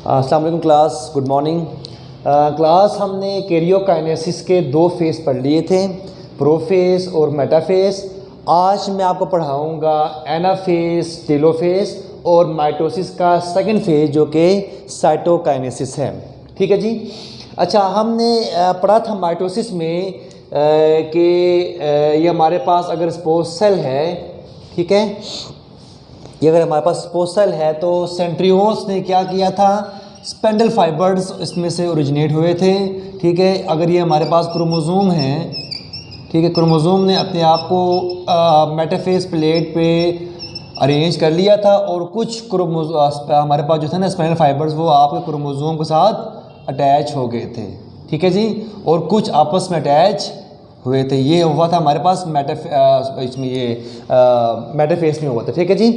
अस्सलाम वालेकुम class, good morning class. हमने कैरियोकाइनेसिस के दो फेज़ पढ़ लिए थे, प्रोफेज़ और मेटाफेज़। आज मैं आपको पढ़ाऊँगा एनाफेज़, टेलोफेज़ और माइटोसिस का सेकंड फेज़ जो कि साइटोकाइनेसिस है। ठीक है जी। अच्छा, हमने पढ़ा था माइटोसिस में कि ये हमारे पास अगर सपोज सेल है, ठीक है, ये अगर हमारे पास सपोज सेल है तो सेंट्रियोल्स ने क्या किया था, स्पेंडल फाइबर्स इसमें से ओरिजिनेट हुए थे। ठीक है, अगर ये हमारे पास क्रोमोसोम है, ठीक है, क्रोमोसोम ने अपने आप को मेटाफेज प्लेट पे अरेंज कर लिया था और कुछ हमारे पास जो था ना स्पेंडल फाइबर्स, वो आपके क्रोमोसोम के साथ अटैच हो गए थे। ठीक है जी, और कुछ आपस में अटैच हुए थे। ये हुआ था हमारे पास इसमें ये मेटाफेज में हुआ था। ठीक है जी,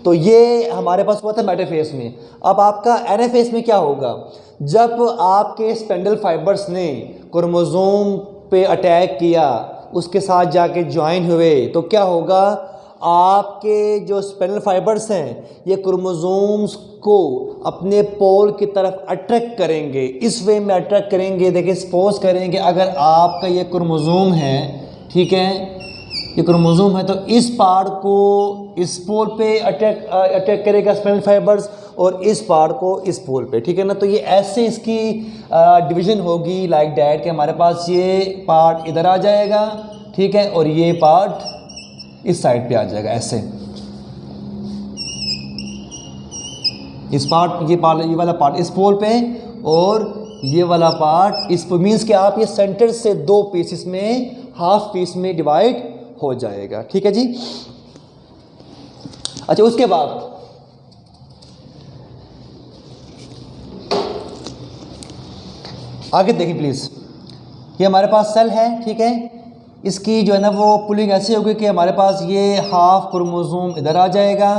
तो ये हमारे पास हुआ था मेटाफेज में। अब आपका एनाफेज में क्या होगा, जब आपके स्पेंडल फाइबर्स ने क्रोमोसोम पे अटैक किया, उसके साथ जाके ज्वाइन हुए, तो क्या होगा, आपके जो स्पेंडल फाइबर्स हैं ये क्रोमोसोम्स को अपने पोल की तरफ अट्रैक्ट करेंगे। इस वे में अट्रैक्ट करेंगे, देखिए सपोज करेंगे अगर आपका ये क्रोमोसोम है, ठीक है, ये क्रोमोसोम है, तो इस पार्ट को इस पोल पे अटैक करेगा स्पेंडल फाइबर्स और इस पार्ट को इस पोल पे। ठीक है ना, तो ये ऐसे इसकी डिवीज़न होगी लाइक डैट के हमारे पास ये पार्ट इधर आ जाएगा, ठीक है, और ये पार्ट इस साइड पे आ जाएगा ऐसे। ये वाला पार्ट इस पोल पे और ये वाला पार्ट इस पे, मीन्स कि आप ये सेंटर से दो पीसेस में, हाफ पीस में डिवाइड हो जाएगा। ठीक है जी। अच्छा, उसके बाद आगे देखिए प्लीज, ये हमारे पास सेल है, ठीक है, इसकी जो है ना वो पुलिंग ऐसे होगी कि हमारे पास ये हाफ क्रोमोसोम इधर आ जाएगा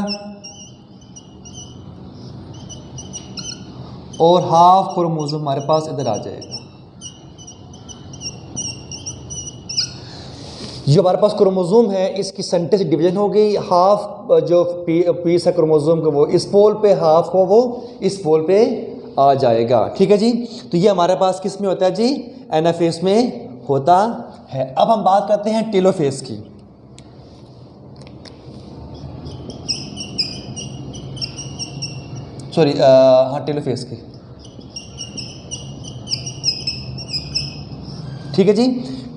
और हाफ क्रोमोसोम हमारे पास इधर आ जाएगा। जो हमारे पास क्रोमोसोम है इसकी सेंटर से डिवीजन हो गई, हाफ जो पीस है क्रोमोसोम का वो इस पोल पे, हाफ को वो इस पोल पे आ जाएगा। ठीक है जी, तो ये हमारे पास किस में होता है जी, एनाफेज में होता है। अब हम बात करते हैं टेलोफेज की। सॉरी, हाँ, टेलोफेज की। ठीक है जी,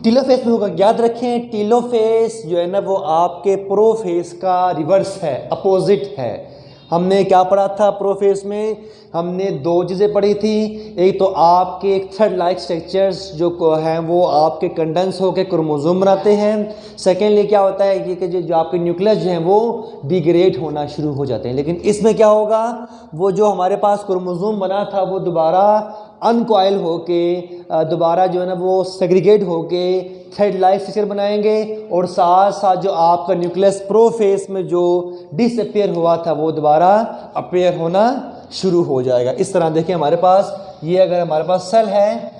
टेलोफेज में होगा, याद रखें टेलोफेज जो है ना वो आपके प्रोफेज का रिवर्स है, अपोजिट है। हमने क्या पढ़ा था प्रोफेज में, हमने दो चीज़ें पढ़ी थी। एक तो आपके थ्रेड लाइक स्ट्रक्चर्स जो हैं वो आपके कंडेंस होकर क्रोमोसोम बनाते हैं। सेकेंडली क्या होता है कि जो आपके न्यूक्लियस जो हैं वो डिग्रेड होना शुरू हो जाते हैं। लेकिन इसमें क्या होगा, वो जो हमारे पास क्रोमोसोम बना था वो दोबारा अनकॉइल होके दोबारा जो है ना वो सेग्रीगेट होके थ्रेड लाइक स्ट्रक्चर बनाएंगे और साथ साथ जो आपका न्यूक्लियस प्रोफेज में जो डिसअपियर हुआ था वो दोबारा अपीयर होना शुरू हो जाएगा। इस तरह देखिए हमारे पास ये अगर हमारे पास सेल है,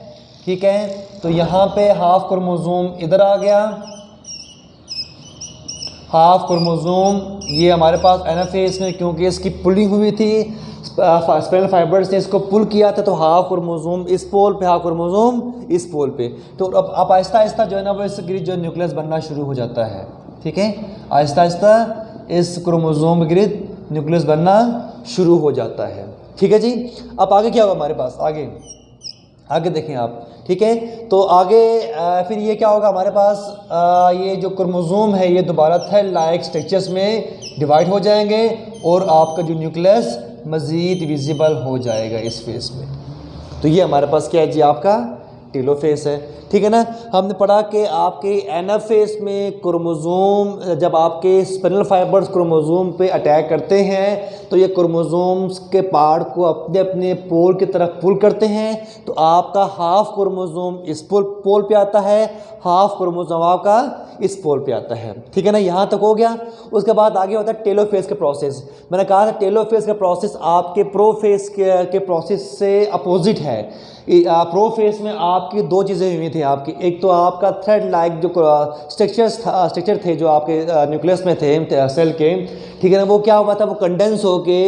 ठीक है, तो यहाँ पे हाफ क्रोमोसोम इधर आ गया, हाफ क्रोमोसोम ये हमारे पास एनाफेज में, क्योंकि इसकी पुलिंग हुई थी, स्पेंडल फाइबर्स ने इसको पुल किया था, तो हाफ क्रोमोसोम इस पोल पे, हाफ क्रोमोसोम इस पोल पे। तो अब आहिस्ता आहिस्ता जो है ना वो इस गिरिद जो न्यूक्लियस बनना शुरू हो जाता है। ठीक है, आहिस्ता आहिस्ता इस क्रोमोसोम के गिरिद न्यूक्लियस बनना शुरू हो जाता है। ठीक है जी, अब आगे क्या होगा हमारे पास, आगे देखें आप। ठीक है, तो आगे फिर ये क्या होगा हमारे पास, ये जो क्रोमोसोम है ये दोबारा थ्रेड लाइक स्ट्रक्चर्स में डिवाइड हो जाएंगे और आपका जो न्यूक्लियस मज़ीद विजिबल हो जाएगा इस फेस में। तो ये हमारे पास क्या है जी, आपका टेलोफेज है। ठीक है ना, हमने पढ़ा कि आपके एनाफेज में क्रोमोसोम, जब आपके स्पिनल फाइबर्स क्रोमोसोम पे अटैक करते हैं तो ये क्रोमोसोम्स के पार्ट को अपने अपने पोल की तरफ पुल करते हैं, तो आपका हाफ क्रोमोसोम इस पोल पे आता है, हाफ क्रोमोसोम आपका इस पोल पे आता है। ठीक है ना, यहाँ तक हो गया। उसके बाद आगे होता है टेलोफेज का प्रोसेस। मैंने कहा था टेलोफेज का प्रोसेस आपके प्रोफेज के प्रोसेस से अपोजिट है। प्रोफेज में आपकी दो चीज़ें हुई थी आपकी, एक तो आपका थ्रेड लाइक जो स्ट्रक्चर थे जो आपके न्यूक्लियस में थे सेल के, ठीक है ना, वो क्या हुआ था, वो कंडेंस होके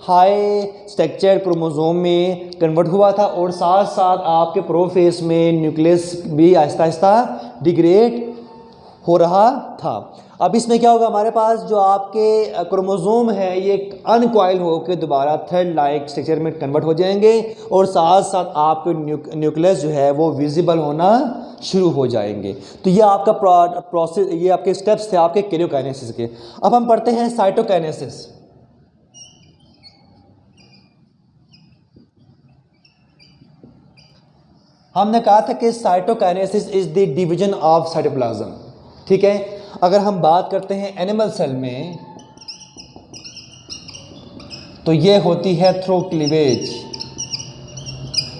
हाई स्ट्रक्चर क्रोमोसोम में कन्वर्ट हुआ था और साथ साथ आपके प्रोफेस में न्यूक्लियस भी आहिस्ता आहिस्ता डिग्रेड हो रहा था। अब इसमें क्या होगा, हमारे पास जो आपके क्रोमोसोम है ये अनकॉइल होकर दोबारा थ्रेड लाइक स्ट्रक्चर में कन्वर्ट हो जाएंगे और साथ साथ आपके न्यूक्लियस जो है वो विजिबल होना शुरू हो जाएंगे। तो ये आपका प्रोसेस, ये आपके स्टेप्स थे आपके कैरियोकाइनेसिस के। अब हम पढ़ते हैं साइटोकाइनेसिस। हमने कहा था कि cytokinesis is the division of cytoplasm, ठीक है। अगर हम बात करते हैं एनिमल सेल में तो ये होती है थ्रू क्लीवेज।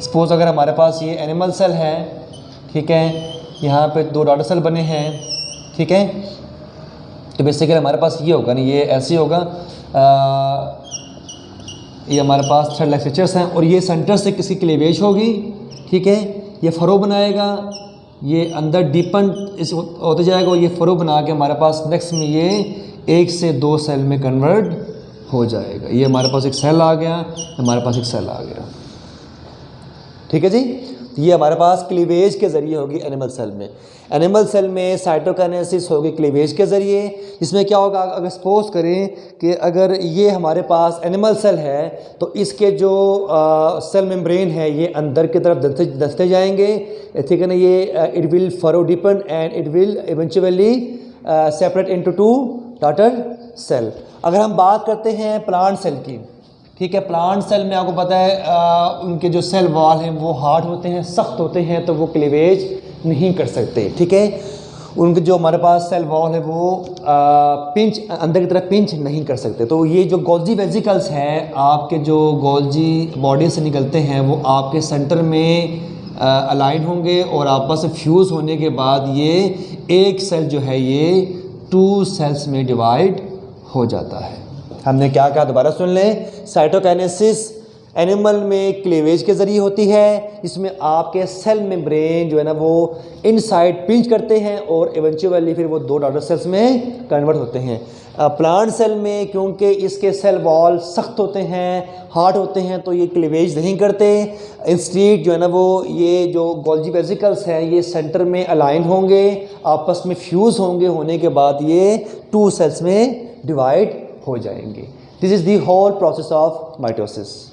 सपोज अगर हमारे पास ये एनिमल सेल है, ठीक है, यहाँ पे 2 डॉटर सेल बने हैं, ठीक है, तो बेसिकली हमारे पास ये होगा ना, ये ऐसे होगा, ये हमारे पास थ्रेड लाइक स्ट्रक्चर्स हैं और ये सेंटर से किसी क्लीवेज होगी, ठीक है, ये फरो बनाएगा, ये अंदर डीपन इस होते जाएगा और ये फरो बना के हमारे पास नेक्स्ट में ये 1 से 2 सेल में कन्वर्ट हो जाएगा। ये हमारे पास एक सेल आ गया, हमारे पास एक सेल आ गया, ठीक है जी। तो ये हमारे पास क्लीवेज के ज़रिए होगी एनिमल सेल में। एनिमल सेल में साइटोकाइनेसिस होगी क्लीवेज के ज़रिए। इसमें क्या होगा, अगर सपोज करें कि अगर ये हमारे पास एनिमल सेल है तो इसके जो सेल मेम्ब्रेन है ये अंदर की तरफ धंसते जाएंगे, ठीक है ना। ये it will furrow deepen and it will eventually separate into 2 daughter cell. अगर हम बात करते हैं प्लांट सेल की, ठीक है, प्लांट सेल में आपको पता है उनके जो सेल वॉल हैं वो हार्ड होते हैं, सख्त होते हैं, तो वो क्लीवेज नहीं कर सकते, ठीक है। उनके जो हमारे पास सेल वॉल है वो पिंच अंदर की तरफ पिंच नहीं कर सकते। तो ये जो गोल्जी वेजिकल्स हैं, आपके जो गोल्जी बॉडी से निकलते हैं वो आपके सेंटर में अलाइन होंगे और आपस में फ्यूज़ होने के बाद ये एक सेल जो है ये 2 सेल्स में डिवाइड हो जाता है। हमने क्या कहा, दोबारा सुन लें। साइटोकाइनेसिस एनिमल में क्लीवेज के ज़रिए होती है। इसमें आपके सेल मेम्ब्रेन जो है ना वो इनसाइड पिंच करते हैं और इवेंचुअली फिर वो 2 डॉटर सेल्स में कन्वर्ट होते हैं। प्लांट सेल में क्योंकि इसके सेल वॉल सख्त होते हैं, हार्ड होते हैं, तो ये क्लीवेज नहीं करते। इंस्टीड जो है ना वो ये जो गोल्जी वेसिकल्स हैं ये सेंटर में अलाइन होंगे, आपस में फ्यूज़ होंगे, होने के बाद ये 2 सेल्स में डिवाइड हो जाएंगे। This is the whole process of mitosis.